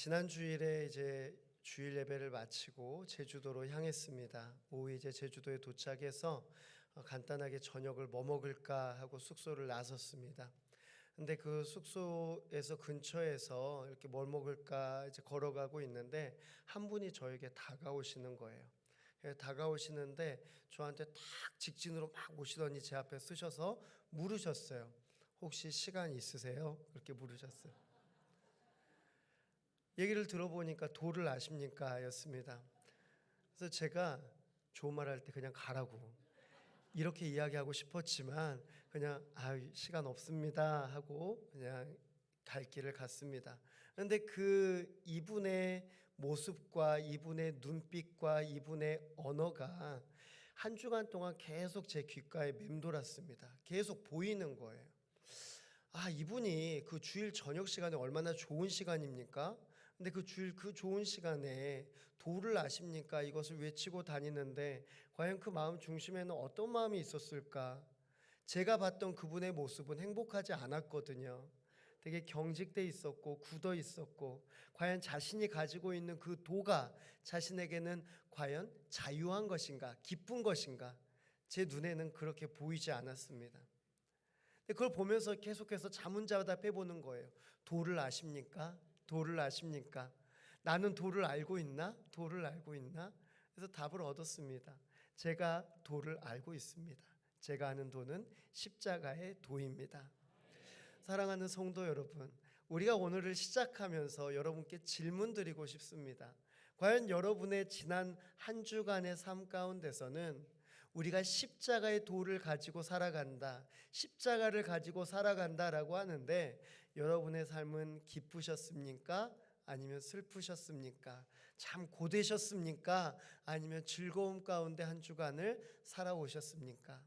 지난 주일에 이제 주일 예배를 마치고 제주도로 향했습니다. 오후 이제 제주도에 도착해서 간단하게 저녁을 뭐 먹을까 하고 숙소를 나섰습니다. 근데 그 숙소에서 근처에서 이렇게 뭘 먹을까 이제 걸어가고 있는데 한 분이 저에게 다가오시는 거예요. 다가오시는데 저한테 탁 직진으로 막 오시더니 제 앞에 서셔서 물으셨어요. 혹시 시간 있으세요? 그렇게 물으셨어요. 얘기를 들어보니까 도를 아십니까? 였습니다. 그래서 제가 좋은 말 할 때 그냥 가라고 이렇게 이야기하고 싶었지만 그냥 시간 없습니다 하고 그냥 갈 길을 갔습니다. 그런데 그 이분의 모습과 이분의 눈빛과 이분의 언어가 한 주간 동안 계속 제 귓가에 맴돌았습니다. 계속 보이는 거예요. 이분이 그 주일 저녁 시간에 얼마나 좋은 시간입니까? 근데 그 주일 그 좋은 시간에 도를 아십니까? 이것을 외치고 다니는데 과연 그 마음 중심에는 어떤 마음이 있었을까? 제가 봤던 그분의 모습은 행복하지 않았거든요. 되게 경직돼 있었고 굳어 있었고 과연 자신이 가지고 있는 그 도가 자신에게는 과연 자유한 것인가? 기쁜 것인가? 제 눈에는 그렇게 보이지 않았습니다. 그걸 보면서 계속해서 자문자답해 보는 거예요. 도를 아십니까? 도를 아십니까? 나는 도를 알고 있나? 도를 알고 있나? 그래서 답을 얻었습니다. 제가 도를 알고 있습니다. 제가 아는 도는 십자가의 도입니다. 사랑하는 성도 여러분, 우리가 오늘을 시작하면서 여러분께 질문 드리고 싶습니다. 과연 여러분의 지난 한 주간의 삶 가운데서는 우리가 십자가의 도를 가지고 살아간다, 십자가를 가지고 살아간다라고 하는데 여러분의 삶은 기쁘셨습니까? 아니면 슬프셨습니까? 참 고되셨습니까? 아니면 즐거움 가운데 한 주간을 살아오셨습니까?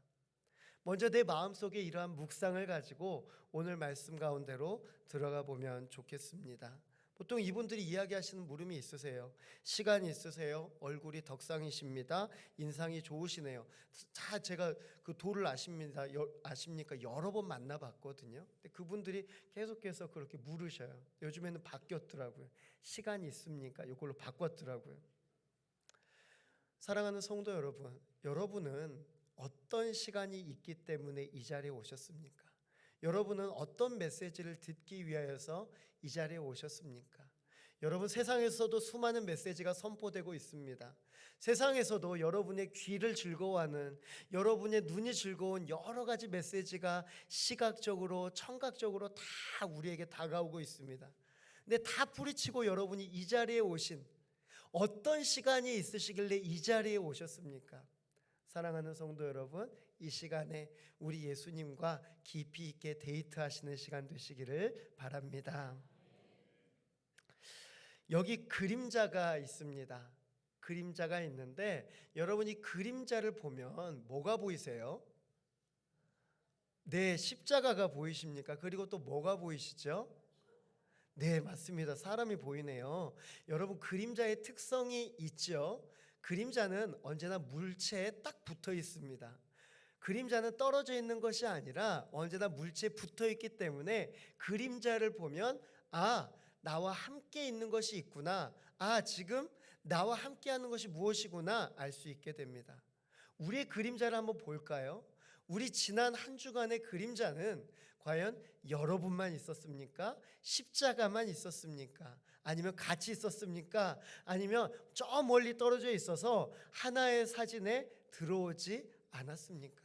먼저 내 마음속에 이러한 묵상을 가지고 오늘 말씀 가운데로 들어가 보면 좋겠습니다. 보통 이분들이 이야기하시는 물음이 있으세요. 시간이 있으세요? 얼굴이 덕상이십니다. 인상이 좋으시네요. 제가 그 도를 아십니까? 여러 번 만나봤거든요. 근데 그분들이 계속해서 그렇게 물으셔요. 요즘에는 바뀌었더라고요. 시간이 있습니까? 이걸로 바꿨더라고요. 사랑하는 성도 여러분, 여러분은 어떤 시간이 있기 때문에 이 자리에 오셨습니까? 여러분은 어떤 메시지를 듣기 위하여서 이 자리에 오셨습니까? 여러분, 세상에서도 수많은 메시지가 선포되고 있습니다. 세상에서도 여러분의 귀를 즐거워하는, 여러분의 눈이 즐거운 여러 가지 메시지가 시각적으로, 청각적으로 다 우리에게 다가오고 있습니다. 근데 다 뿌리치고 여러분이 이 자리에 오신 어떤 시간이 있으시길래 이 자리에 오셨습니까? 사랑하는 성도 여러분, 이 시간에 우리 예수님과 깊이 있게 데이트하시는 시간 되시기를 바랍니다. 여기 그림자가 있습니다. 그림자가 있는데 여러분이 그림자를 보면 뭐가 보이세요? 네, 십자가가 보이십니까? 그리고 또 뭐가 보이시죠? 네, 맞습니다. 사람이 보이네요. 여러분, 그림자의 특성이 있죠. 그림자는 언제나 물체에 딱 붙어 있습니다. 그림자는 떨어져 있는 것이 아니라 언제나 물체에 붙어 있기 때문에 그림자를 보면 나와 함께 있는 것이 있구나. 지금 나와 함께 하는 것이 무엇이구나 알 수 있게 됩니다. 우리의 그림자를 한번 볼까요? 우리 지난 한 주간의 그림자는 과연 여러분만 있었습니까? 십자가만 있었습니까? 아니면 같이 있었습니까? 아니면 저 멀리 떨어져 있어서 하나의 사진에 들어오지 않았습니까?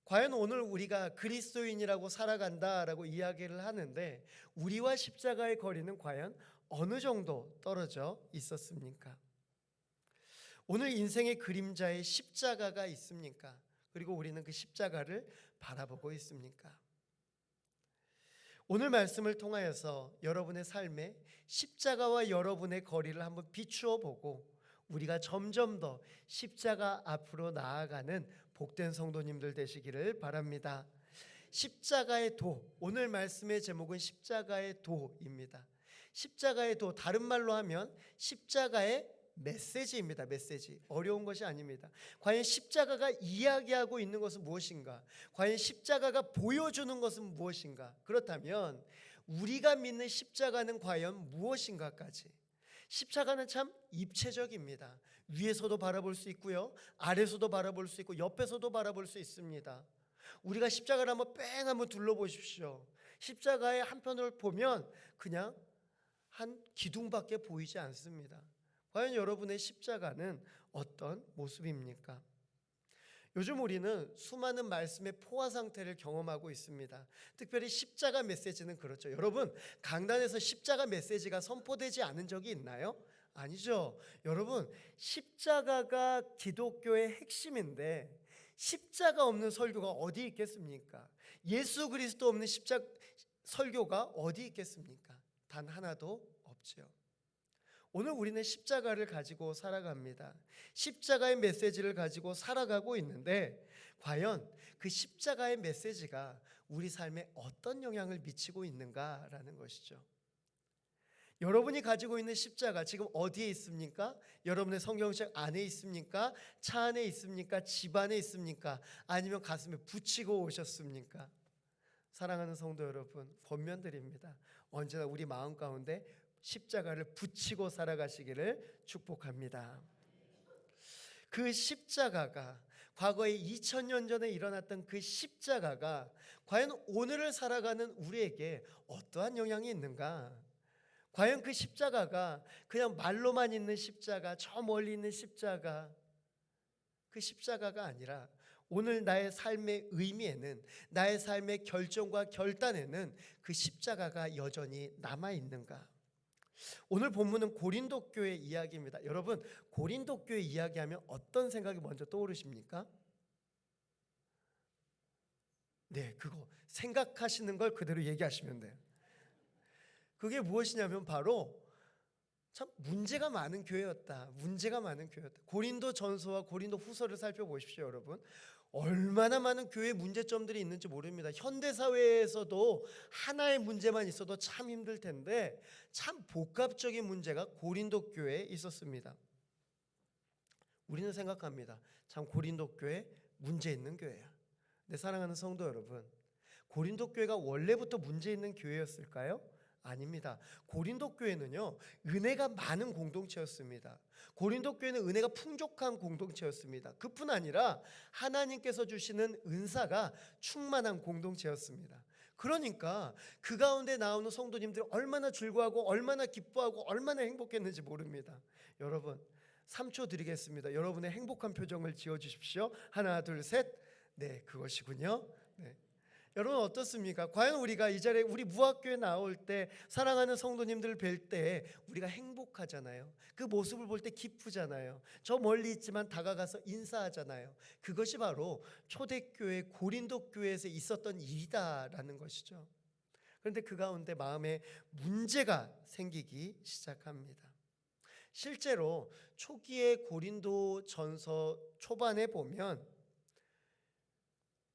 과연 오늘 우리가 그리스도인이라고 살아간다라고 이야기를 하는데 우리와 십자가의 거리는 과연 어느 정도 떨어져 있었습니까? 오늘 인생의 그림자에 십자가가 있습니까? 그리고 우리는 그 십자가를 바라보고 있습니까? 오늘 말씀을 통하여서 여러분의 삶에 십자가와 여러분의 거리를 한번 비추어 보고 우리가 점점 더 십자가 앞으로 나아가는 복된 성도님들 되시기를 바랍니다. 십자가의 도, 오늘 말씀의 제목은 십자가의 도입니다. 십자가의 도, 다른 말로 하면 십자가의 메시지입니다. 메시지. 어려운 것이 아닙니다. 과연 십자가가 이야기하고 있는 것은 무엇인가? 과연 십자가가 보여주는 것은 무엇인가? 그렇다면 우리가 믿는 십자가는 과연 무엇인가까지. 십자가는 참 입체적입니다. 위에서도 바라볼 수 있고요, 아래서도 바라볼 수 있고 옆에서도 바라볼 수 있습니다. 우리가 십자가를 한번 둘러보십시오. 십자가의 한편을 보면 그냥 한 기둥밖에 보이지 않습니다. 과연 여러분의 십자가는 어떤 모습입니까? 요즘 우리는 수많은 말씀의 포화 상태를 경험하고 있습니다. 특별히 십자가 메시지는 그렇죠. 여러분, 강단에서 십자가 메시지가 선포되지 않은 적이 있나요? 아니죠. 여러분, 십자가가 기독교의 핵심인데 십자가 없는 설교가 어디 있겠습니까? 예수 그리스도 없는 설교가 어디 있겠습니까? 단 하나도 없죠. 오늘 우리는 십자가를 가지고 살아갑니다. 십자가의 메시지를 가지고 살아가고 있는데 과연 그 십자가의 메시지가 우리 삶에 어떤 영향을 미치고 있는가라는 것이죠. 여러분이 가지고 있는 십자가 지금 어디에 있습니까? 여러분의 성경책 안에 있습니까? 차 안에 있습니까? 집 안에 있습니까? 아니면 가슴에 붙이고 오셨습니까? 사랑하는 성도 여러분, 권면드립니다. 언제나 우리 마음 가운데 십자가를 붙이고 살아가시기를 축복합니다. 그 십자가가 과거에 2000년 전에 일어났던 그 십자가가 과연 오늘을 살아가는 우리에게 어떠한 영향이 있는가? 과연 그 십자가가 그냥 말로만 있는 십자가, 저 멀리 있는 십자가, 그 십자가가 아니라 오늘 나의 삶의 의미에는, 나의 삶의 결정과 결단에는 그 십자가가 여전히 남아있는가? 오늘 본문은 고린도 교회 이야기입니다. 여러분, 고린도 교회 이야기하면 어떤 생각이 먼저 떠오르십니까? 네, 그거 생각하시는 걸 그대로 얘기하시면 돼요. 그게 무엇이냐면 바로 참 문제가 많은 교회였다. 문제가 많은 교회였다. 고린도 전서와 고린도 후서를 살펴보십시오, 여러분. 얼마나 많은 교회 문제점들이 있는지 모릅니다. 현대 사회에서도 하나의 문제만 있어도 참 힘들 텐데 참 복합적인 문제가 고린도 교회에 있었습니다. 우리는 생각합니다. 참 고린도 교회 문제 있는 교회야. 내 사랑하는 성도 여러분, 고린도 교회가 원래부터 문제 있는 교회였을까요? 아닙니다. 고린도 교회는요, 은혜가 많은 공동체였습니다. 고린도 교회는 은혜가 풍족한 공동체였습니다. 그뿐 아니라 하나님께서 주시는 은사가 충만한 공동체였습니다. 그러니까 그 가운데 나오는 성도님들이 얼마나 즐거워하고 얼마나 기뻐하고 얼마나 행복했는지 모릅니다. 여러분, 3초 드리겠습니다. 여러분의 행복한 표정을 지어주십시오. 하나, 둘, 셋. 네, 그것이군요. 네. 여러분 어떻습니까? 과연 우리가 이 자리에 우리 무학교에 나올 때 사랑하는 성도님들을 뵐 때 우리가 행복하잖아요. 그 모습을 볼 때 기쁘잖아요. 저 멀리 있지만 다가가서 인사하잖아요. 그것이 바로 초대교회 고린도 교회에서 있었던 일이다라는 것이죠. 그런데 그 가운데 마음에 문제가 생기기 시작합니다. 실제로 초기의 고린도 전서 초반에 보면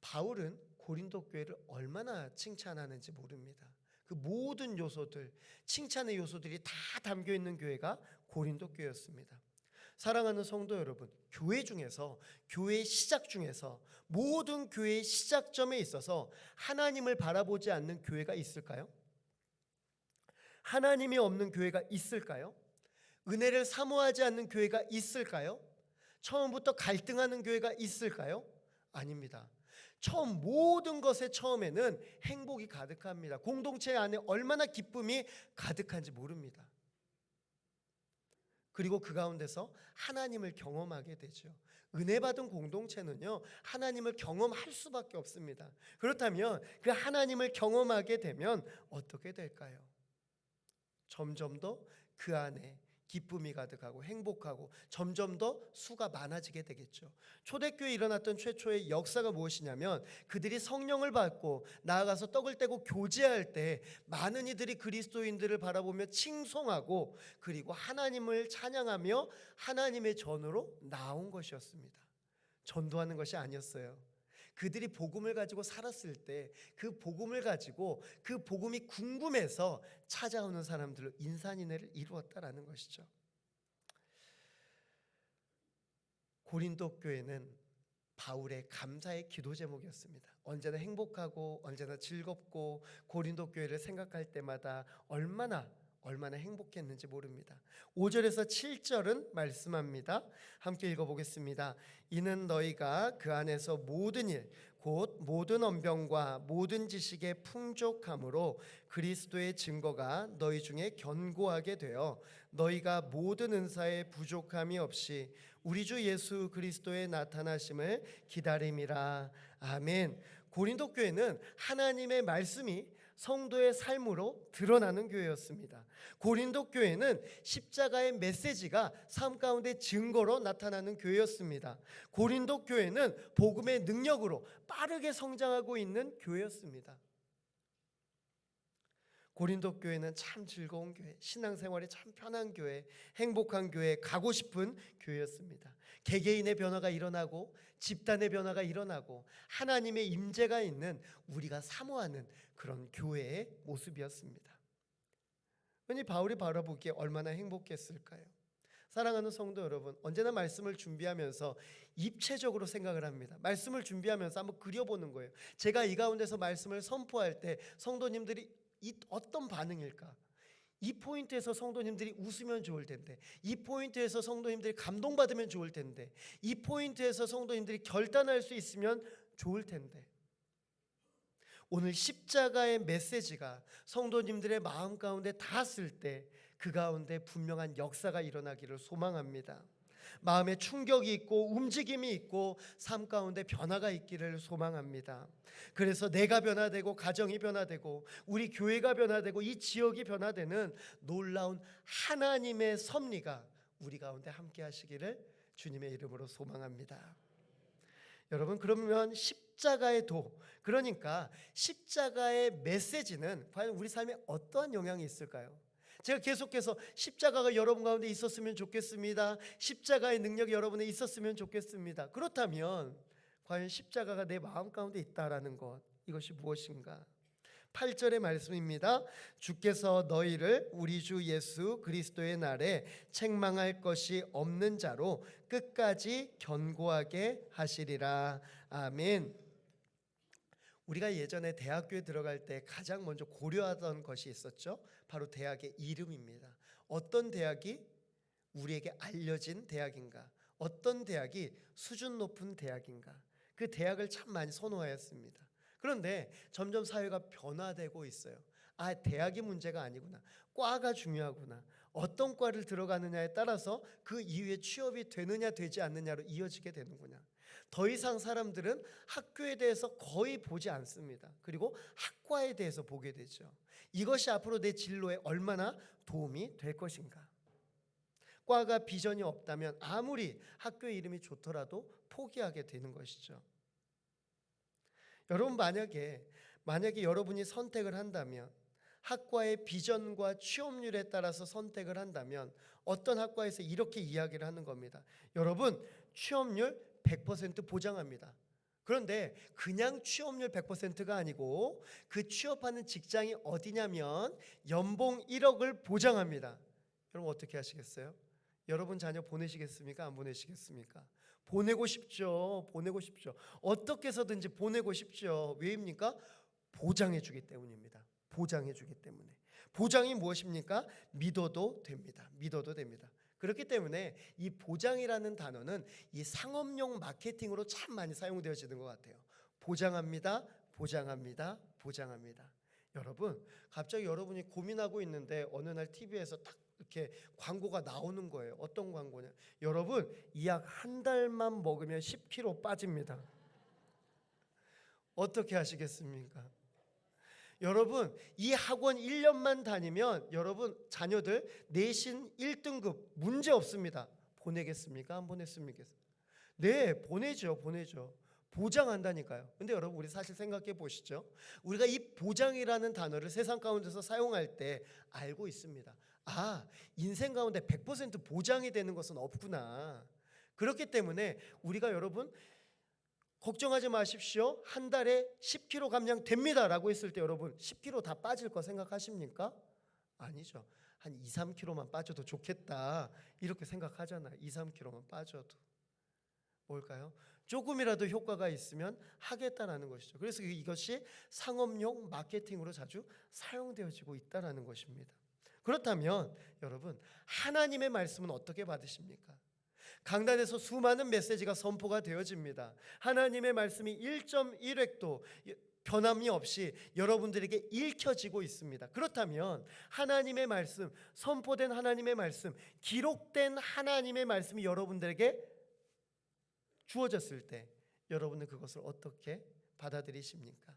바울은 고린도 교회를 얼마나 칭찬하는지 모릅니다. 그 모든 요소들, 칭찬의 요소들이 다 담겨 있는 교회가 고린도 교회였습니다. 사랑하는 성도 여러분, 교회 중에서, 교회의 시작 중에서 모든 교회의 시작점에 있어서 하나님을 바라보지 않는 교회가 있을까요? 하나님이 없는 교회가 있을까요? 은혜를 사모하지 않는 교회가 있을까요? 처음부터 갈등하는 교회가 있을까요? 아닙니다. 처음 모든 것의 처음에는 행복이 가득합니다. 공동체 안에 얼마나 기쁨이 가득한지 모릅니다. 그리고 그 가운데서 하나님을 경험하게 되죠. 은혜 받은 공동체는요, 하나님을 경험할 수밖에 없습니다. 그렇다면 그 하나님을 경험하게 되면 어떻게 될까요? 점점 더 그 안에 기쁨이 가득하고 행복하고 점점 더 수가 많아지게 되겠죠. 초대교회에 일어났던 최초의 역사가 무엇이냐면 그들이 성령을 받고 나아가서 떡을 떼고 교제할 때 많은 이들이 그리스도인들을 바라보며 칭송하고 그리고 하나님을 찬양하며 하나님의 전으로 나온 것이었습니다. 전도하는 것이 아니었어요. 그들이 복음을 가지고 살았을 때 그 복음을 가지고 그 복음이 궁금해서 찾아오는 사람들로 인산인해를 이루었다라는 것이죠. 고린도 교회는 바울의 감사의 기도 제목이었습니다. 언제나 행복하고 언제나 즐겁고 고린도 교회를 생각할 때마다 얼마나 행복했는지 모릅니다. 5절에서 7절은 말씀합니다. 함께 읽어보겠습니다. 이는 너희가 그 안에서 모든 일 곧 모든 언변과 모든 지식의 풍족함으로 그리스도의 증거가 너희 중에 견고하게 되어 너희가 모든 은사의 부족함이 없이 우리 주 예수 그리스도의 나타나심을 기다림이라. 아멘. 고린도 교회는 하나님의 말씀이 성도의 삶으로 드러나는 교회였습니다. 고린도 교회는 십자가의 메시지가 삶 가운데 증거로 나타나는 교회였습니다. 고린도 교회는 복음의 능력으로 빠르게 성장하고 있는 교회였습니다. 고린도 교회는 참 즐거운 교회, 신앙생활이 참 편한 교회, 행복한 교회, 가고 싶은 교회였습니다. 개개인의 변화가 일어나고 집단의 변화가 일어나고 하나님의 임재가 있는 우리가 사모하는 그런 교회의 모습이었습니다. 흔히 바울이 바라보기에 얼마나 행복했을까요? 사랑하는 성도 여러분, 언제나 말씀을 준비하면서 입체적으로 생각을 합니다. 말씀을 준비하면서 한번 그려보는 거예요. 제가 이 가운데서 말씀을 선포할 때 성도님들이 어떤 반응일까? 이 포인트에서 성도님들이 웃으면 좋을 텐데, 이 포인트에서 성도님들이 감동받으면 좋을 텐데, 이 포인트에서 성도님들이 결단할 수 있으면 좋을 텐데, 오늘 십자가의 메시지가 성도님들의 마음 가운데 닿았을 때 그 가운데 분명한 역사가 일어나기를 소망합니다. 마음에 충격이 있고 움직임이 있고 삶 가운데 변화가 있기를 소망합니다. 그래서 내가 변화되고 가정이 변화되고 우리 교회가 변화되고 이 지역이 변화되는 놀라운 하나님의 섭리가 우리 가운데 함께 하시기를 주님의 이름으로 소망합니다. 여러분, 그러면 십자가의 도, 그러니까 십자가의 메시지는 과연 우리 삶에 어떠한 영향이 있을까요? 제가 계속해서 십자가가 여러분 가운데 있었으면 좋겠습니다. 십자가의 능력이 여러분에 있었으면 좋겠습니다. 그렇다면 과연 십자가가 내 마음 가운데 있다라는 것, 이것이 무엇인가? 8절의 말씀입니다. 주께서 너희를 우리 주 예수 그리스도의 날에 책망할 것이 없는 자로 끝까지 견고하게 하시리라. 아멘. 우리가 예전에 대학교에 들어갈 때 가장 먼저 고려하던 것이 있었죠. 바로 대학의 이름입니다. 어떤 대학이 우리에게 알려진 대학인가? 어떤 대학이 수준 높은 대학인가? 그 대학을 참 많이 선호하였습니다. 그런데 점점 사회가 변화되고 있어요. 아, 대학이 문제가 아니구나. 과가 중요하구나. 어떤 과를 들어가느냐에 따라서 그 이후에 취업이 되느냐 되지 않느냐로 이어지게 되는구나. 더 이상 사람들은 학교에 대해서 거의 보지 않습니다. 그리고 학과에 대해서 보게 되죠. 이것이 앞으로 내 진로에 얼마나 도움이 될 것인가. 과가 비전이 없다면 아무리 학교 이름이 좋더라도 포기하게 되는 것이죠. 여러분, 만약에 여러분이 선택을 한다면, 학과의 비전과 취업률에 따라서 선택을 한다면 어떤 학과에서 이렇게 이야기를 하는 겁니다. 여러분, 취업률 100% 보장합니다. 그런데 그냥 취업률 100%가 아니고 그 취업하는 직장이 어디냐면 연봉 1억을 보장합니다. 여러분, 어떻게 하시겠어요? 여러분 자녀 보내시겠습니까? 안 보내시겠습니까? 보내고 싶죠. 보내고 싶죠. 어떻게 해서든지 보내고 싶죠. 왜입니까? 보장해 주기 때문입니다. 보장해 주기 때문에. 보장이 무엇입니까? 믿어도 됩니다. 믿어도 됩니다. 그렇기 때문에 이 보장이라는 단어는 이 상업용 마케팅으로 참 많이 사용되어지는 것 같아요. 보장합니다. 보장합니다. 보장합니다. 여러분, 갑자기 여러분이 고민하고 있는데 어느 날 TV에서 딱 이렇게 광고가 나오는 거예요. 어떤 광고냐? 여러분, 이 약 한 달만 먹으면 10kg 빠집니다. 어떻게 하시겠습니까? 여러분, 이 학원 1년만 다니면 여러분 자녀들 내신 1등급 문제 없습니다. 보내겠습니까? 안 보냈습니까? 네, 보내죠. 보장한다니까요. 근데 여러분, 우리 사실 생각해 보시죠. 우리가 이 보장이라는 단어를 세상 가운데서 사용할 때 알고 있습니다. 아, 인생 가운데 100% 보장이 되는 것은 없구나. 그렇기 때문에 우리가 여러분 걱정하지 마십시오. 한 달에 10kg 감량 됩니다 라고 했을 때 여러분 10kg 다 빠질 거 생각하십니까? 아니죠. 한 2, 3kg만 빠져도 좋겠다 이렇게 생각하잖아요. 2, 3kg만 빠져도. 뭘까요? 조금이라도 효과가 있으면 하겠다라는 것이죠. 그래서 이것이 상업용 마케팅으로 자주 사용되어지고 있다라는 것입니다. 그렇다면 여러분, 하나님의 말씀은 어떻게 받으십니까? 강단에서 수많은 메시지가 선포가 되어집니다. 하나님의 말씀이 1.1획도 변함이 없이 여러분들에게 읽혀지고 있습니다. 그렇다면 하나님의 말씀, 선포된 하나님의 말씀, 기록된 하나님의 말씀이 여러분들에게 주어졌을 때 여러분은 그것을 어떻게 받아들이십니까?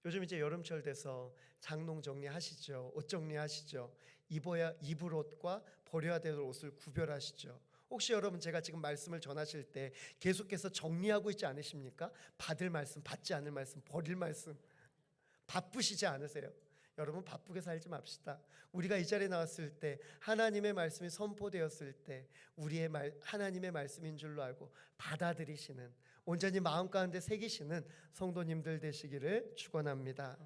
요즘 이제 여름철 돼서 장롱 정리하시죠. 옷 정리하시죠. 입을 옷과 버려야 될 옷을 구별하시죠. 혹시 여러분 제가 지금 말씀을 전하실 때 계속해서 정리하고 있지 않으십니까? 받을 말씀, 받지 않을 말씀, 버릴 말씀. 바쁘시지 않으세요? 여러분 바쁘게 살지 맙시다. 우리가 이 자리에 나왔을 때 하나님의 말씀이 선포되었을 때 우리의 하나님의 말씀인 줄로 알고 받아들이시는, 온전히 마음 가운데 새기시는 성도님들 되시기를 축원합니다.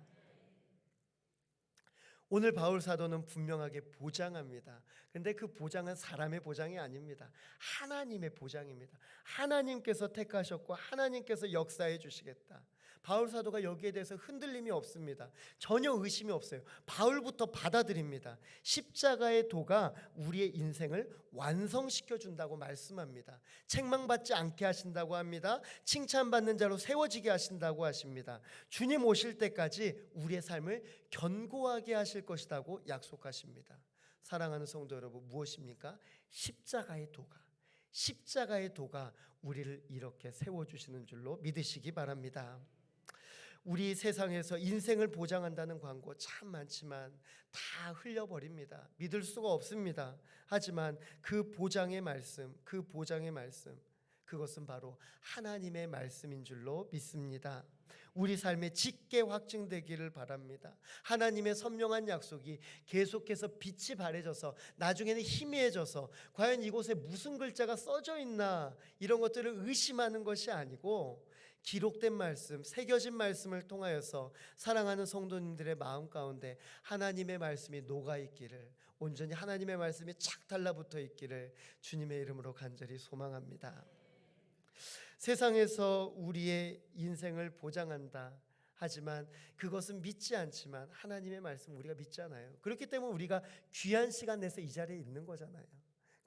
오늘 바울 사도는 분명하게 보장합니다. 근데 그 보장은 사람의 보장이 아닙니다. 하나님의 보장입니다. 하나님께서 택하셨고 하나님께서 역사해 주시겠다. 바울 사도가 여기에 대해서 흔들림이 없습니다. 전혀 의심이 없어요. 바울부터 받아들입니다. 십자가의 도가 우리의 인생을 완성시켜 준다고 말씀합니다. 책망받지 않게 하신다고 합니다. 칭찬받는 자로 세워지게 하신다고 하십니다. 주님 오실 때까지 우리의 삶을 견고하게 하실 것이라고 약속하십니다. 사랑하는 성도 여러분, 무엇입니까? 십자가의 도가, 십자가의 도가 우리를 이렇게 세워주시는 줄로 믿으시기 바랍니다. 우리 세상에서 인생을 보장한다는 광고 참 많지만 다 흘려버립니다. 믿을 수가 없습니다. 하지만 그 보장의 말씀, 그것은 바로 하나님의 말씀인 줄로 믿습니다. 우리 삶에 짙게 확증되기를 바랍니다. 하나님의 선명한 약속이 계속해서 빛이 바래져서 나중에는 희미해져서 과연 이곳에 무슨 글자가 써져 있나 이런 것들을 의심하는 것이 아니고 기록된 말씀, 새겨진 말씀을 통하여서 사랑하는 성도님들의 마음 가운데 하나님의 말씀이 녹아있기를, 온전히 하나님의 말씀이 착 달라붙어 있기를 주님의 이름으로 간절히 소망합니다. 세상에서 우리의 인생을 보장한다 하지만 그것은 믿지 않지만 하나님의 말씀 우리가 믿잖아요. 그렇기 때문에 우리가 귀한 시간 내서 이 자리에 있는 거잖아요.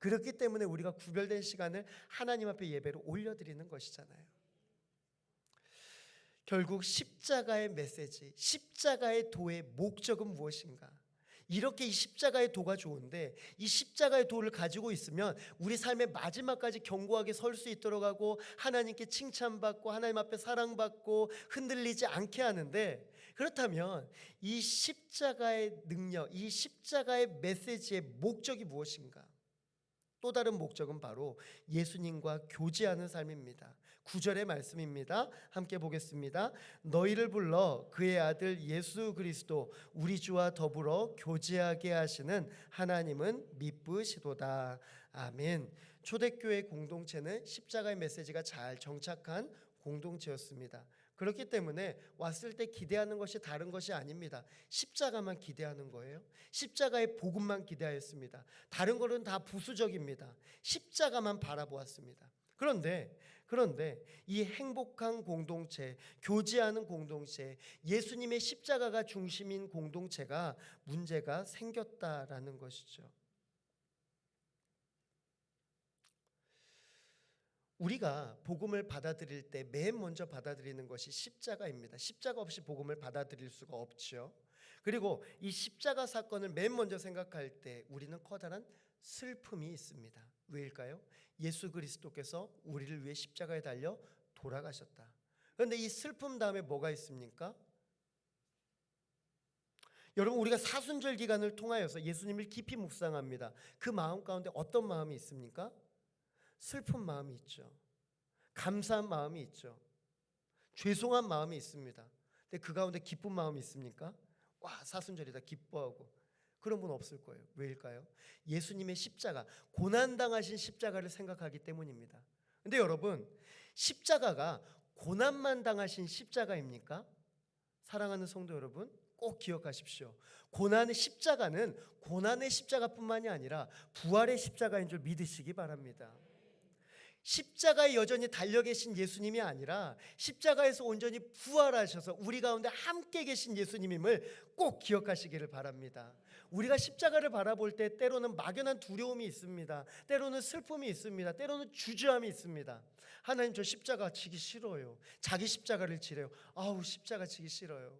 그렇기 때문에 우리가 구별된 시간을 하나님 앞에 예배로 올려드리는 것이잖아요. 결국 십자가의 메시지, 십자가의 도의 목적은 무엇인가? 이렇게 이 십자가의 도가 좋은데 이 십자가의 도를 가지고 있으면 우리 삶의 마지막까지 견고하게 설 수 있도록 하고 하나님께 칭찬받고 하나님 앞에 사랑받고 흔들리지 않게 하는데, 그렇다면 이 십자가의 능력, 이 십자가의 메시지의 목적이 무엇인가? 또 다른 목적은 바로 예수님과 교제하는 삶입니다. 9절의 말씀입니다. 함께 보겠습니다. 너희를 불러 그의 아들 예수 그리스도 우리 주와 더불어 교제하게 하시는 하나님은 미쁘시도다. 아멘. 초대교회 공동체는 십자가의 메시지가 잘 정착한 공동체였습니다. 그렇기 때문에 왔을 때 기대하는 것이 다른 것이 아닙니다. 십자가만 기대하는 거예요. 십자가의 복음만 기대하였습니다. 다른 것은 다 부수적입니다. 십자가만 바라보았습니다. 그런데 이 행복한 공동체, 교제하는 공동체, 예수님의 십자가가 중심인 공동체가 문제가 생겼다라는 것이죠. 우리가 복음을 받아들일 때 맨 먼저 받아들이는 것이 십자가입니다. 십자가 없이 복음을 받아들일 수가 없죠. 그리고 이 십자가 사건을 맨 먼저 생각할 때 우리는 커다란 슬픔이 있습니다. 왜일까요? 예수 그리스도께서 우리를 위해 십자가에 달려 돌아가셨다. 그런데 이 슬픔 다음에 뭐가 있습니까? 여러분, 우리가 사순절 기간을 통하여서 예수님을 깊이 묵상합니다. 그 마음 가운데 어떤 마음이 있습니까? 슬픈 마음이 있죠. 감사한 마음이 있죠. 죄송한 마음이 있습니다. 근데 그 가운데 기쁜 마음이 있습니까? 와, 사순절이다 기뻐하고. 그런 분 없을 거예요. 왜일까요? 예수님의 십자가, 고난당하신 십자가를 생각하기 때문입니다. 근데 여러분, 십자가가 고난만 당하신 십자가입니까? 사랑하는 성도 여러분, 꼭 기억하십시오. 고난의 십자가는 고난의 십자가뿐만이 아니라 부활의 십자가인 줄 믿으시기 바랍니다. 십자가에 여전히 달려 계신 예수님이 아니라 십자가에서 온전히 부활하셔서 우리 가운데 함께 계신 예수님임을 꼭 기억하시기를 바랍니다. 우리가 십자가를 바라볼 때 때로는 막연한 두려움이 있습니다. 때로는 슬픔이 있습니다. 때로는 주저함이 있습니다. 하나님, 저 십자가 지기 싫어요. 자기 십자가를 지래요. 아우, 십자가 지기 싫어요.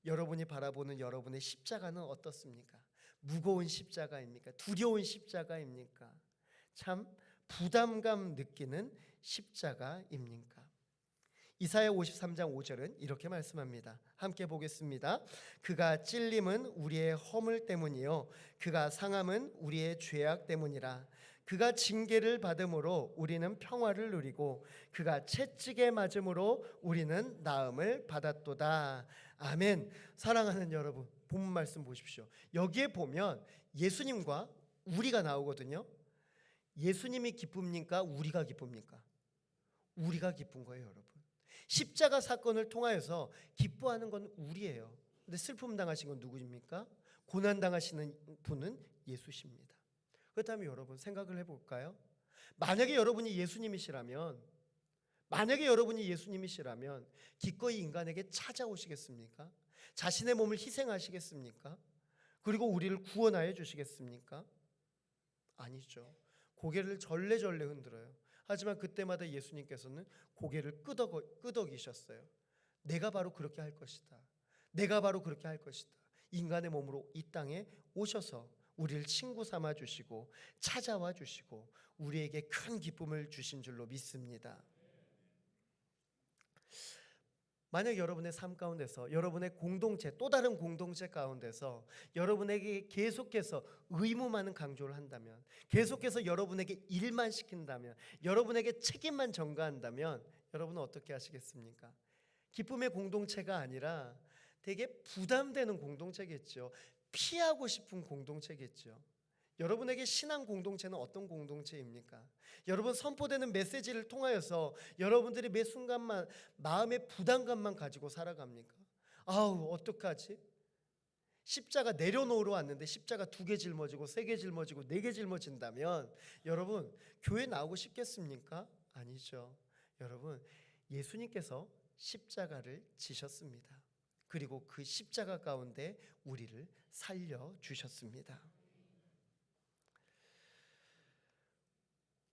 여러분이 바라보는 여러분의 십자가는 어떻습니까? 무거운 십자가입니까? 두려운 십자가입니까? 참 부담감 느끼는 십자가입니까? 이사야 53장 5절은 이렇게 말씀합니다. 함께 보겠습니다. 그가 찔림은 우리의 허물 때문이요 그가 상함은 우리의 죄악 때문이라. 그가 징계를 받음으로 우리는 평화를 누리고 그가 채찍에 맞음으로 우리는 나음을 받았도다. 아멘. 사랑하는 여러분, 본문 말씀 보십시오. 여기에 보면 예수님과 우리가 나오거든요. 예수님이 기쁩니까? 우리가 기쁩니까? 우리가 기쁜 거예요, 여러분. 십자가 사건을 통하여서 기뻐하는 건 우리예요. 근데 슬픔 당하신 건 누구입니까? 고난 당하시는 분은 예수십니다. 그렇다면 여러분 생각을 해볼까요? 만약에 여러분이 예수님이시라면 기꺼이 인간에게 찾아오시겠습니까? 자신의 몸을 희생하시겠습니까? 그리고 우리를 구원하여 주시겠습니까? 아니죠. 고개를 절레절레 흔들어요. 하지만 그때마다 예수님께서는 고개를 끄덕이셨어요. 내가 바로 그렇게 할 것이다. 내가 바로 그렇게 할 것이다. 인간의 몸으로 이 땅에 오셔서 우리를 친구 삼아 주시고 찾아와 주시고 우리에게 큰 기쁨을 주신 줄로 믿습니다. 만약 여러분의 삶 가운데서 여러분의 공동체, 또 다른 공동체 가운데서 여러분에게 계속해서 의무만은 강조를 한다면, 계속해서 여러분에게 일만 시킨다면, 여러분에게 책임만 전가한다면 여러분은 어떻게 하시겠습니까? 기쁨의 공동체가 아니라 되게 부담되는 공동체겠죠. 피하고 싶은 공동체겠죠. 여러분에게 신앙 공동체는 어떤 공동체입니까? 여러분 선포되는 메시지를 통하여서 여러분들이 매 순간만 마음의 부담감만 가지고 살아갑니까? 아우, 어떡하지? 십자가 내려놓으러 왔는데 십자가 2개 짊어지고 3개 짊어지고 4개 짊어진다면 여러분 교회 나오고 싶겠습니까? 아니죠. 여러분, 예수님께서 십자가를 지셨습니다. 그리고 그 십자가 가운데 우리를 살려주셨습니다.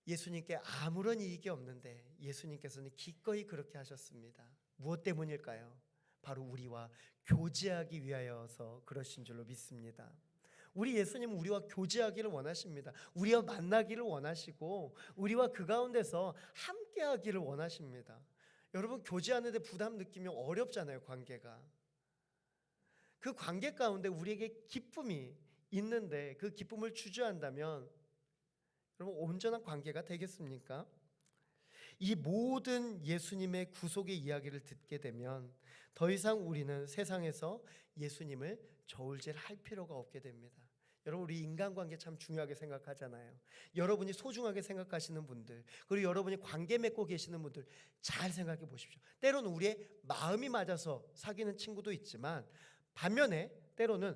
예수님께 아무런 이익이 없는데 예수님께서는 기꺼이 그렇게 하셨습니다. 무엇 때문일까요? 바로 우리와 교제하기 위하여서 그러신 줄로 믿습니다. 우리 예수님은 우리와 교제하기를 원하십니다. 우리와 만나기를 원하시고 우리와 그 가운데서 함께하기를 원하십니다. 여러분, 교제하는데 부담 느끼면 어렵잖아요, 관계가. 그 관계 가운데 우리에게 기쁨이 있는데 그 기쁨을 주저한다면 여러분, 온전한 관계가 되겠습니까? 이 모든 예수님의 구속의 이야기를 듣게 되면 더 이상 우리는 세상에서 예수님을 저울질할 필요가 없게 됩니다. 여러분, 우리 인간관계 참 중요하게 생각하잖아요. 여러분이 소중하게 생각하시는 분들, 그리고 여러분이 관계 맺고 계시는 분들 잘 생각해 보십시오. 때로는 우리의 마음이 맞아서 사귀는 친구도 있지만 반면에 때로는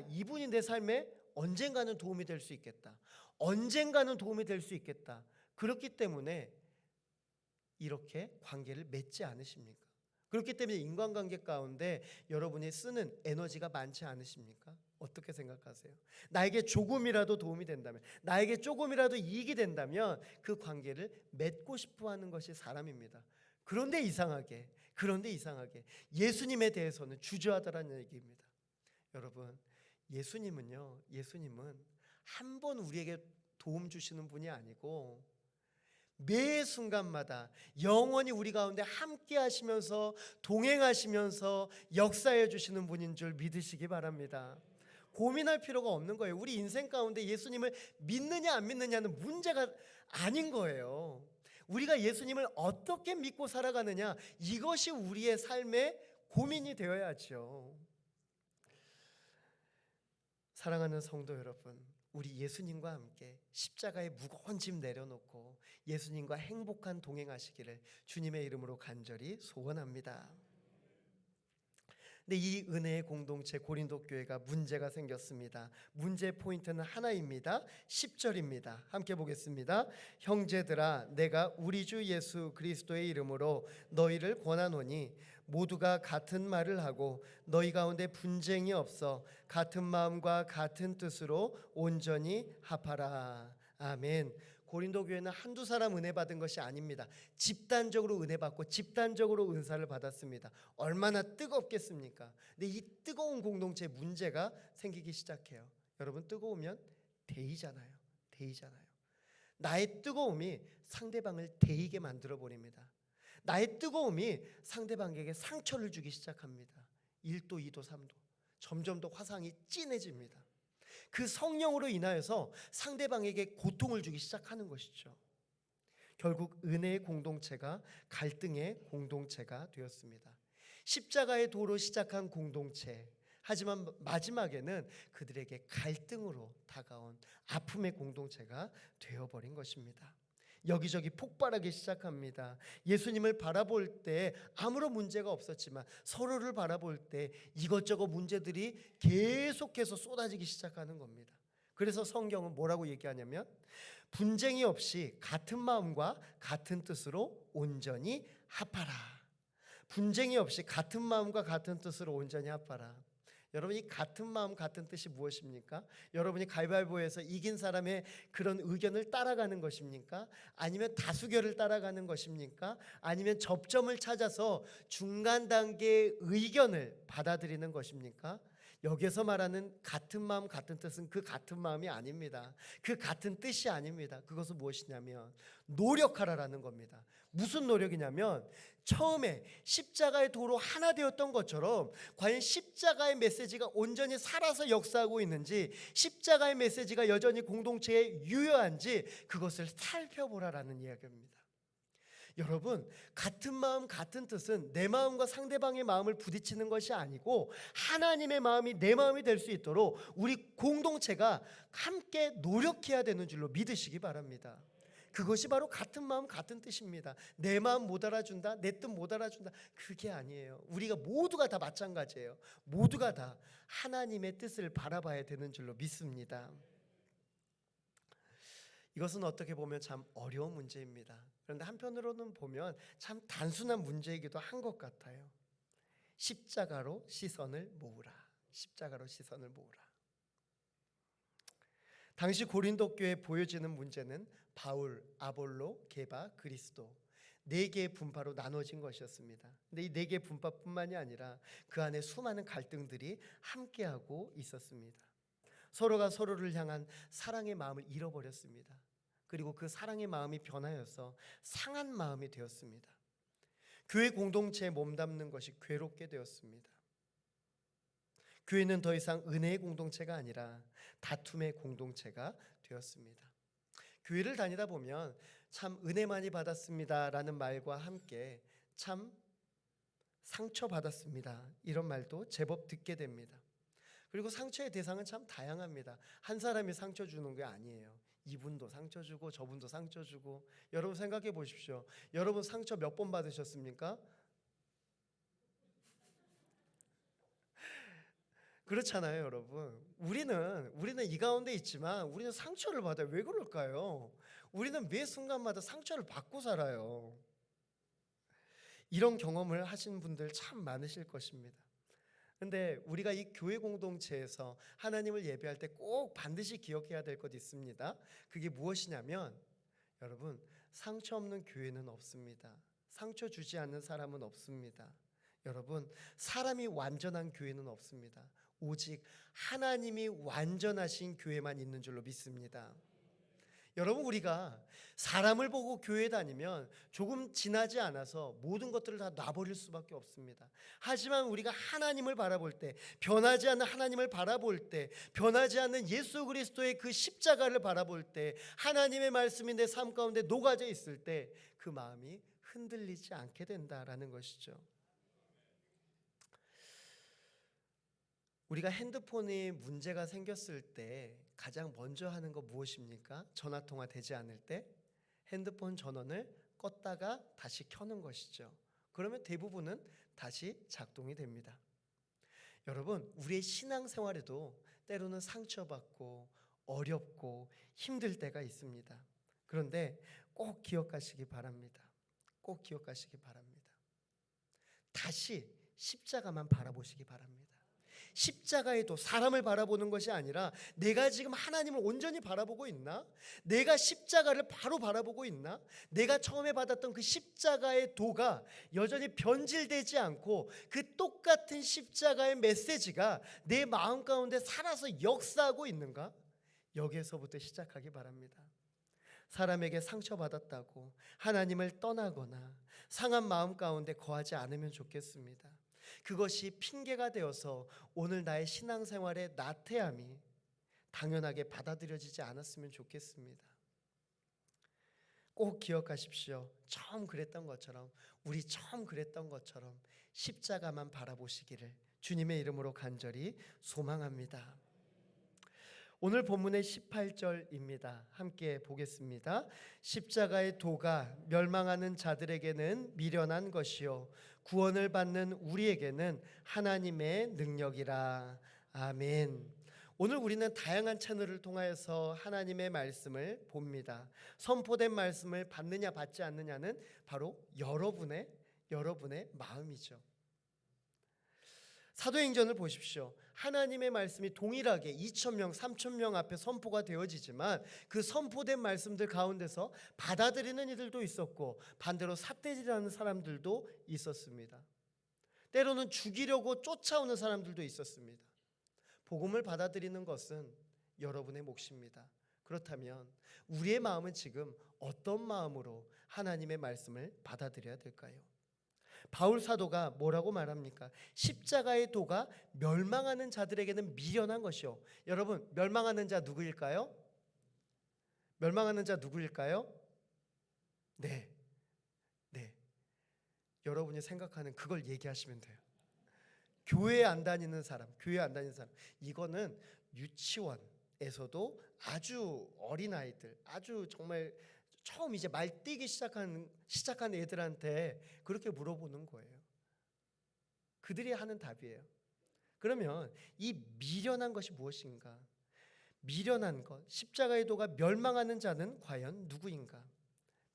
이분이 내 삶에 언젠가는 도움이 될 수 있겠다. 언젠가는 도움이 될 수 있겠다. 그렇기 때문에 이렇게 관계를 맺지 않으십니까? 그렇기 때문에 인간관계 가운데 여러분이 쓰는 에너지가 많지 않으십니까? 어떻게 생각하세요? 나에게 조금이라도 도움이 된다면, 나에게 조금이라도 이익이 된다면 그 관계를 맺고 싶어 하는 것이 사람입니다. 그런데 이상하게 예수님에 대해서는 주저하더라는 얘기입니다. 여러분, 예수님은 한 번 우리에게 도움 주시는 분이 아니고 매 순간마다 영원히 우리 가운데 함께 하시면서 동행하시면서 역사해 주시는 분인 줄 믿으시기 바랍니다. 고민할 필요가 없는 거예요. 우리 인생 가운데 예수님을 믿느냐 안 믿느냐는 문제가 아닌 거예요. 우리가 예수님을 어떻게 믿고 살아가느냐, 이것이 우리의 삶의 고민이 되어야죠. 사랑하는 성도 여러분, 우리 예수님과 함께 십자가의 무거운 짐 내려놓고 예수님과 행복한 동행하시기를 주님의 이름으로 간절히 소원합니다. 근데 이 은혜의 공동체 고린도 교회가 문제가 생겼습니다. 문제 포인트는 하나입니다. 10절입니다. 함께 보겠습니다. 형제들아 내가 우리 주 예수 그리스도의 이름으로 너희를 권하노니 모두가 같은 말을 하고 너희 가운데 분쟁이 없어 같은 마음과 같은 뜻으로 온전히 합하라. 아멘. 고린도 교회는 한두 사람 은혜 받은 것이 아닙니다. 집단적으로 은혜 받고 집단적으로 은사를 받았습니다. 얼마나 뜨겁겠습니까? 근데 이 뜨거운 공동체에 문제가 생기기 시작해요. 여러분, 뜨거우면 데이잖아요. 데이잖아요. 나의 뜨거움이 상대방을 데이게 만들어 버립니다. 나의 뜨거움이 상대방에게 상처를 주기 시작합니다. 1도, 2도, 3도. 점점 더 화상이 진해집니다. 그 성령으로 인하여서 상대방에게 고통을 주기 시작하는 것이죠. 결국 은혜의 공동체가 갈등의 공동체가 되었습니다. 십자가의 도로 시작한 공동체, 하지만 마지막에는 그들에게 갈등으로 다가온 아픔의 공동체가 되어버린 것입니다. 여기저기 폭발하기 시작합니다. 예수님을 바라볼 때 아무런 문제가 없었지만 서로를 바라볼 때 이것저것 문제들이 계속해서 쏟아지기 시작하는 겁니다. 그래서 성경은 뭐라고 얘기하냐면 분쟁이 없이 같은 마음과 같은 뜻으로 온전히 합하라. 분쟁이 없이 같은 마음과 같은 뜻으로 온전히 합하라. 여러분이 같은 마음 같은 뜻이 무엇입니까? 여러분이 가위바위보에서 이긴 사람의 그런 의견을 따라가는 것입니까? 아니면 다수결을 따라가는 것입니까? 아니면 접점을 찾아서 중간 단계의 의견을 받아들이는 것입니까? 여기서 말하는 같은 마음 같은 뜻은 그 같은 마음이 아닙니다. 그 같은 뜻이 아닙니다. 그것은 무엇이냐면 노력하라라는 겁니다. 무슨 노력이냐면 처음에 십자가의 도로 하나 되었던 것처럼 과연 십자가의 메시지가 온전히 살아서 역사하고 있는지, 십자가의 메시지가 여전히 공동체에 유효한지 그것을 살펴보라라는 이야기입니다. 여러분, 같은 마음 같은 뜻은 내 마음과 상대방의 마음을 부딪히는 것이 아니고 하나님의 마음이 내 마음이 될 수 있도록 우리 공동체가 함께 노력해야 되는 줄로 믿으시기 바랍니다. 그것이 바로 같은 마음 같은 뜻입니다. 내 마음 못 알아준다, 내 뜻 못 알아준다, 그게 아니에요. 우리가 모두가 다 마찬가지예요. 모두가 다 하나님의 뜻을 바라봐야 되는 줄로 믿습니다. 이것은 어떻게 보면 참 어려운 문제입니다. 그런데 한편으로는 보면 참 단순한 문제이기도 한 것 같아요. 십자가로 시선을 모으라. 십자가로 시선을 모으라. 당시 고린도 교회에 보여지는 문제는 바울, 아볼로, 게바, 그리스도 4개의 분파로 나눠진 것이었습니다. 근데 이 4개의 분파뿐만이 아니라 그 안에 수많은 갈등들이 함께하고 있었습니다. 서로가 서로를 향한 사랑의 마음을 잃어버렸습니다. 그리고 그 사랑의 마음이 변하여서 상한 마음이 되었습니다. 교회 공동체에 몸담는 것이 괴롭게 되었습니다. 교회는 더 이상 은혜의 공동체가 아니라 다툼의 공동체가 되었습니다. 교회를 다니다 보면 참 은혜 많이 받았습니다라는 말과 함께 참 상처받았습니다 이런 말도 제법 듣게 됩니다. 그리고 상처의 대상은 참 다양합니다. 한 사람이 상처 주는 게 아니에요. 이분도 상처 주고 저분도 상처 주고. 여러분 생각해 보십시오. 여러분 상처 몇 번 받으셨습니까? 그렇잖아요, 여러분. 우리는 이 가운데 있지만 우리는 상처를 받아요. 왜 그럴까요? 우리는 매 순간마다 상처를 받고 살아요. 이런 경험을 하신 분들 참 많으실 것입니다. 근데 우리가 이 교회 공동체에서 하나님을 예배할 때 꼭 반드시 기억해야 될 것 있습니다. 그게 무엇이냐면 여러분, 상처 없는 교회는 없습니다. 상처 주지 않는 사람은 없습니다. 여러분, 사람이 완전한 교회는 없습니다. 오직 하나님이 완전하신 교회만 있는 줄로 믿습니다. 여러분, 우리가 사람을 보고 교회 다니면 조금 지나지 않아서 모든 것들을 다 놔버릴 수밖에 없습니다. 하지만 우리가 하나님을 바라볼 때, 변하지 않는 하나님을 바라볼 때, 변하지 않는 예수 그리스도의 그 십자가를 바라볼 때, 하나님의 말씀이 내 삶 가운데 녹아져 있을 때 그 마음이 흔들리지 않게 된다라는 것이죠. 우리가 핸드폰에 문제가 생겼을 때 가장 먼저 하는 거 무엇입니까? 전화통화 되지 않을 때 핸드폰 전원을 껐다가 다시 켜는 것이죠. 그러면 대부분은 다시 작동이 됩니다. 여러분, 우리의 신앙생활에도 때로는 상처받고 어렵고 힘들 때가 있습니다. 그런데 꼭 기억하시기 바랍니다. 꼭 기억하시기 바랍니다. 다시 십자가만 바라보시기 바랍니다. 십자가에도 사람을 바라보는 것이 아니라 내가 지금 하나님을 온전히 바라보고 있나? 내가 십자가를 바로 바라보고 있나? 내가 처음에 받았던 그 십자가의 도가 여전히 변질되지 않고 그 똑같은 십자가의 메시지가 내 마음 가운데 살아서 역사하고 있는가? 여기에서부터 시작하기 바랍니다. 사람에게 상처받았다고 하나님을 떠나거나 상한 마음 가운데 거하지 않으면 좋겠습니다. 그것이 핑계가 되어서 오늘 나의 신앙생활의 나태함이 당연하게 받아들여지지 않았으면 좋겠습니다. 꼭 기억하십시오. 우리 처음 그랬던 것처럼 십자가만 바라보시기를 주님의 이름으로 간절히 소망합니다. 오늘 본문의 18절입니다. 함께 보겠습니다. 십자가의 도가 멸망하는 자들에게는 미련한 것이요 구원을 받는 우리에게는 하나님의 능력이라. 아멘. 오늘 우리는 다양한 채널을 통하여서 하나님의 말씀을 봅니다. 선포된 말씀을 받느냐 받지 않느냐는 바로 여러분의 마음이죠. 사도행전을 보십시오. 하나님의 말씀이 동일하게 2,000명, 3,000명 앞에 선포가 되어지지만 그 선포된 말씀들 가운데서 받아들이는 이들도 있었고 반대로 삿대질하는 사람들도 있었습니다. 때로는 죽이려고 쫓아오는 사람들도 있었습니다. 복음을 받아들이는 것은 여러분의 몫입니다. 그렇다면 우리의 마음은 지금 어떤 마음으로 하나님의 말씀을 받아들여야 될까요? 바울 사도가 뭐라고 말합니까? 십자가의 도가 멸망하는 자들에게는 미련한 것이요. 여러분, 멸망하는 자 누구일까요? 멸망하는 자 누구일까요? 네. 여러분이 생각하는 그걸 얘기하시면 돼요. 교회 안 다니는 사람. 이거는 유치원에서도 아주 어린 아이들, 아주 정말 처음 이제 말뛰기 시작한 애들한테 그렇게 물어보는 거예요. 그들이 하는 답이에요. 그러면 이 미련한 것이 무엇인가? 미련한 것, 십자가의 도가 멸망하는 자는 과연 누구인가?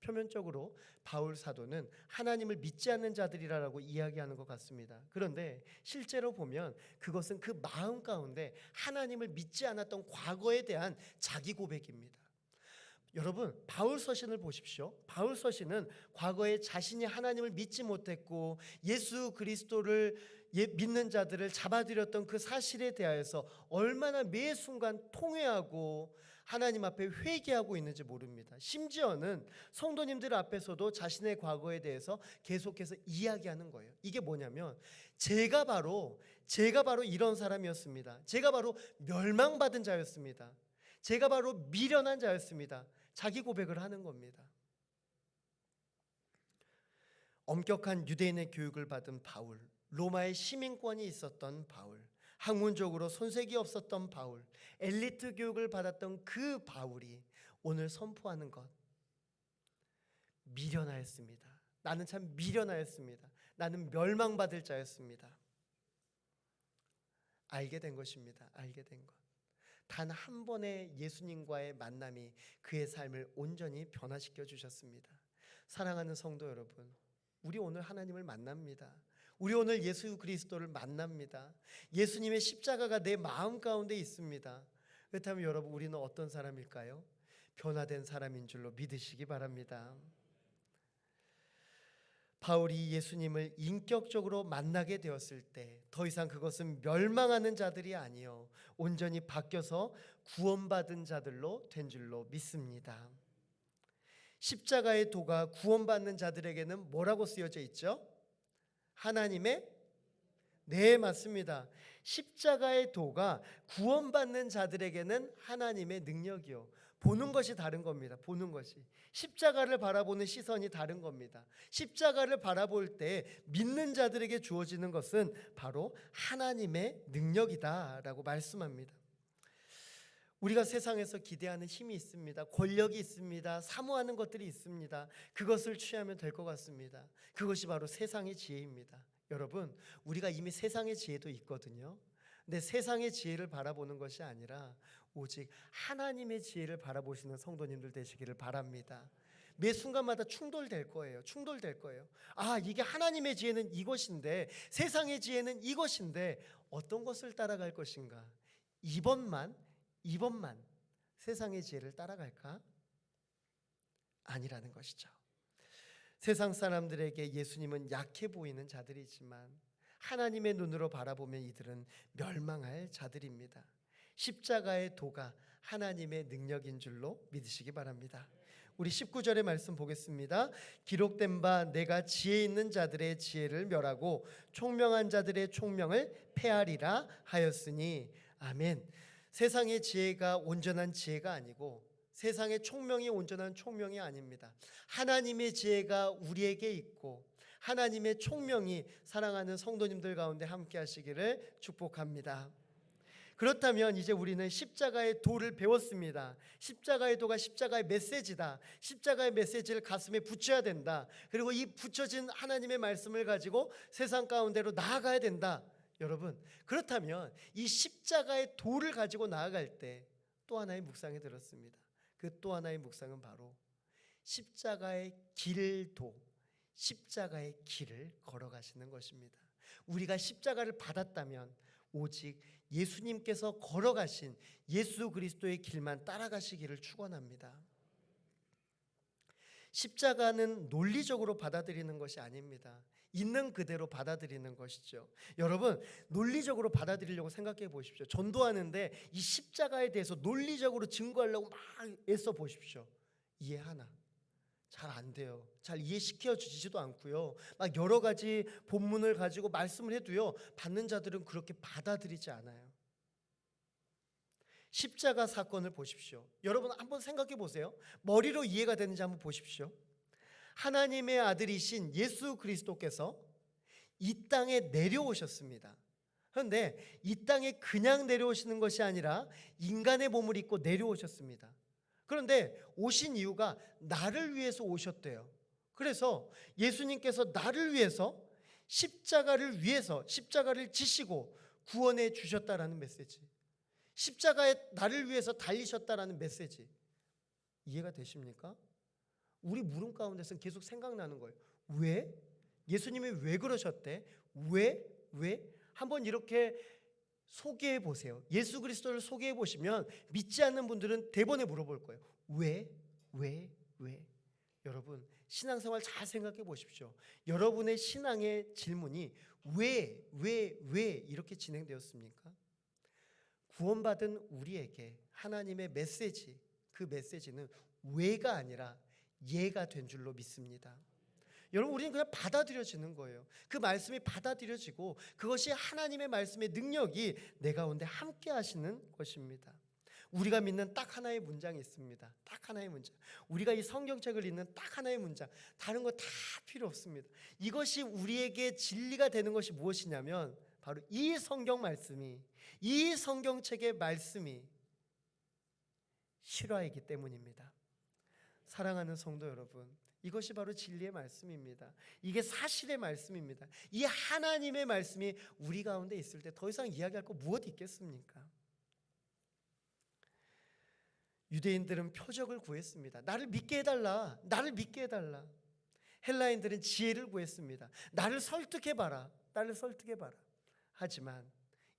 표면적으로 바울 사도는 하나님을 믿지 않는 자들이라고 이야기하는 것 같습니다. 그런데 실제로 보면 그것은 그 마음 가운데 하나님을 믿지 않았던 과거에 대한 자기 고백입니다. 여러분, 바울 서신을 보십시오. 바울 서신은 과거에 자신이 하나님을 믿지 못했고 예수 그리스도를 믿는 자들을 잡아들였던 그 사실에 대하여서 얼마나 매 순간 통회하고 하나님 앞에 회개하고 있는지 모릅니다. 심지어는 성도님들 앞에서도 자신의 과거에 대해서 계속해서 이야기하는 거예요. 이게 뭐냐면 제가 바로 이런 사람이었습니다. 제가 바로 멸망받은 자였습니다. 제가 바로 미련한 자였습니다. 자기 고백을 하는 겁니다. 엄격한 유대인의 교육을 받은 바울, 로마의 시민권이 있었던 바울, 학문적으로 손색이 없었던 바울, 엘리트 교육을 받았던 그 바울이 오늘 선포하는 것, 미련하였습니다. 나는 참 미련하였습니다. 나는 멸망받을 자였습니다. 알게 된 것입니다. 알게 된 것. 단 한 번의 예수님과의 만남이 그의 삶을 온전히 변화시켜 주셨습니다. 사랑하는 성도 여러분, 우리 오늘 하나님을 만납니다. 우리 오늘 예수 그리스도를 만납니다. 예수님의 십자가가 내 마음 가운데 있습니다. 그렇다면 여러분, 우리는 어떤 사람일까요? 변화된 사람인 줄로 믿으시기 바랍니다. 바울이 예수님을 인격적으로 만나게 되었을 때 더 이상 그것은 멸망하는 자들이 아니요 온전히 바뀌어서 구원받은 자들로 된 줄로 믿습니다. 십자가의 도가 구원받는 자들에게는 뭐라고 쓰여져 있죠? 하나님의, 네, 맞습니다. 십자가의 도가 구원받는 자들에게는 하나님의 능력이요. 보는 것이 다른 겁니다. 보는 것이. 십자가를 바라보는 시선이 다른 겁니다. 십자가를 바라볼 때 믿는 자들에게 주어지는 것은 바로 하나님의 능력이다라고 말씀합니다. 우리가 세상에서 기대하는 힘이 있습니다. 권력이 있습니다. 사모하는 것들이 있습니다. 그것을 취하면 될 것 같습니다. 그것이 바로 세상의 지혜입니다. 여러분, 우리가 이미 세상의 지혜도 있거든요. 근데 세상의 지혜를 바라보는 것이 아니라 오직 하나님의 지혜를 바라보시는 성도님들 되시기를 바랍니다. 매 순간마다 충돌될 거예요. 충돌될 거예요. 아, 이게 하나님의 지혜는 이것인데 세상의 지혜는 이것인데 어떤 것을 따라갈 것인가? 이번만 세상의 지혜를 따라갈까? 아니라는 것이죠. 세상 사람들에게 예수님은 약해 보이는 자들이지만 하나님의 눈으로 바라보면 이들은 멸망할 자들입니다. 십자가의 도가 하나님의 능력인 줄로 믿으시기 바랍니다. 우리 19절의 말씀 보겠습니다. 기록된 바 내가 지혜 있는 자들의 지혜를 멸하고 총명한 자들의 총명을 폐하리라 하였으니. 아멘. 세상의 지혜가 온전한 지혜가 아니고 세상의 총명이 온전한 총명이 아닙니다. 하나님의 지혜가 우리에게 있고 하나님의 총명이 사랑하는 성도님들 가운데 함께 하시기를 축복합니다. 그렇다면 이제 우리는 십자가의 도를 배웠습니다. 십자가의 도가 십자가의 메시지다. 십자가의 메시지를 가슴에 붙여야 된다. 그리고 이 붙여진 하나님의 말씀을 가지고 세상 가운데로 나아가야 된다. 여러분, 그렇다면 이 십자가의 도를 가지고 나아갈 때 또 하나의 묵상이 들었습니다. 그 또 하나의 묵상은 바로 십자가의 길도, 십자가의 길을 걸어가시는 것입니다. 우리가 십자가를 받았다면 오직 예수님께서 걸어가신 예수 그리스도의 길만 따라가시기를 축원합니다. 십자가는 논리적으로 받아들이는 것이 아닙니다. 있는 그대로 받아들이는 것이죠. 여러분, 논리적으로 받아들이려고 생각해 보십시오. 전도하는데 이 십자가에 대해서 논리적으로 증거하려고 막 애써 보십시오. 이해하나? 잘 안 돼요. 잘 이해시켜 주지도 않고요. 막 여러 가지 본문을 가지고 말씀을 해도요, 받는 자들은 그렇게 받아들이지 않아요. 십자가 사건을 보십시오. 여러분 한번 생각해 보세요. 머리로 이해가 되는지 한번 보십시오. 하나님의 아들이신 예수 그리스도께서 이 땅에 내려오셨습니다. 그런데 이 땅에 그냥 내려오시는 것이 아니라 인간의 몸을 입고 내려오셨습니다. 그런데 오신 이유가 나를 위해서 오셨대요. 그래서 예수님께서 나를 위해서 십자가를 지시고 구원해 주셨다라는 메시지, 십자가에 나를 위해서 달리셨다라는 메시지, 이해가 되십니까? 우리 물음 가운데서는 계속 생각나는 거예요. 왜? 예수님이 왜 그러셨대? 왜? 한번 이렇게 소개해 보세요. 예수 그리스도를 소개해 보시면 믿지 않는 분들은 대번에 물어볼 거예요. 왜? 여러분, 신앙생활 잘 생각해 보십시오. 여러분의 신앙의 질문이 왜 이렇게 진행되었습니까? 구원받은 우리에게 하나님의 메시지, 그 메시지는 왜가 아니라 예가 된 줄로 믿습니다. 여러분, 우리는 그냥 받아들여지는 거예요. 그 말씀이 받아들여지고 그것이 하나님의 말씀의 능력이 내 가운데 함께 하시는 것입니다. 우리가 믿는 딱 하나의 문장이 있습니다. 딱 하나의 문장. 우리가 이 성경책을 읽는 딱 하나의 문장. 다른 거 다 필요 없습니다. 이것이 우리에게 진리가 되는 것이 무엇이냐면 바로 이 성경 말씀이, 이 성경책의 말씀이 실화이기 때문입니다. 사랑하는 성도 여러분, 이것이 바로 진리의 말씀입니다. 이게 사실의 말씀입니다. 이 하나님의 말씀이 우리 가운데 있을 때 더 이상 이야기할 거 무엇 있겠습니까? 유대인들은 표적을 구했습니다. 나를 믿게 해달라. 나를 믿게 해달라. 헬라인들은 지혜를 구했습니다. 나를 설득해봐라. 나를 설득해봐라. 하지만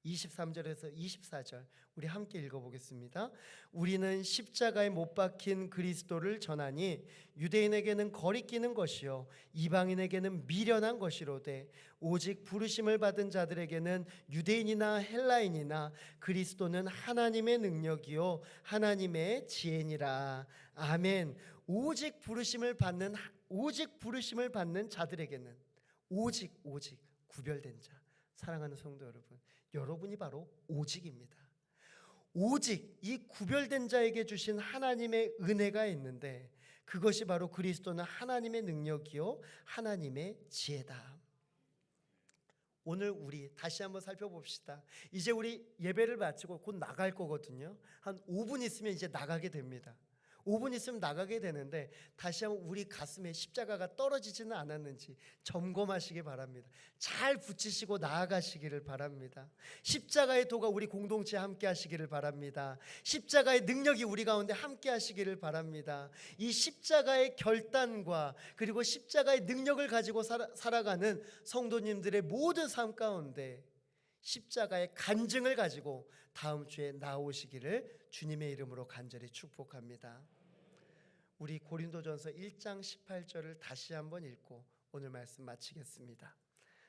23절에서 24절 우리 함께 읽어보겠습니다. 우리는 십자가에 못 박힌 그리스도를 전하니 유대인에게는 거리끼는 것이요 이방인에게는 미련한 것이로되 오직 부르심을 받은 자들에게는 유대인이나 헬라인이나 그리스도는 하나님의 능력이요 하나님의 지혜니라. 아멘. 오직 부르심을 받는 자들에게는 오직 구별된 자. 사랑하는 성도 여러분, 여러분이 바로 오직입니다. 오직 이 구별된 자에게 주신 하나님의 은혜가 있는데 그것이 바로 그리스도는 하나님의 능력이요 하나님의 지혜다. 오늘 우리 다시 한번 살펴봅시다. 이제 우리 예배를 마치고 곧 나갈 거거든요. 한 5분 있으면 이제 나가게 됩니다. 5분 있으면 나가게 되는데 다시 한번 우리 가슴에 십자가가 떨어지지는 않았는지 점검하시기 바랍니다. 잘 붙이시고 나아가시기를 바랍니다. 십자가의 도가 우리 공동체에 함께 하시기를 바랍니다. 십자가의 능력이 우리 가운데 함께 하시기를 바랍니다. 이 십자가의 결단과 그리고 십자가의 능력을 가지고 살아가는 성도님들의 모든 삶 가운데 십자가의 간증을 가지고 다음 주에 나오시기를 주님의 이름으로 간절히 축복합니다. 우리 고린도전서 1장 18절을 다시 한번 읽고 오늘 말씀 마치겠습니다.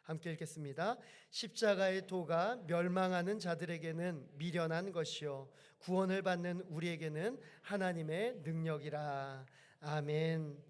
함께 읽겠습니다. 십자가의 도가 멸망하는 자들에게는 미련한 것이요 구원을 받는 우리에게는 하나님의 능력이라. 아멘.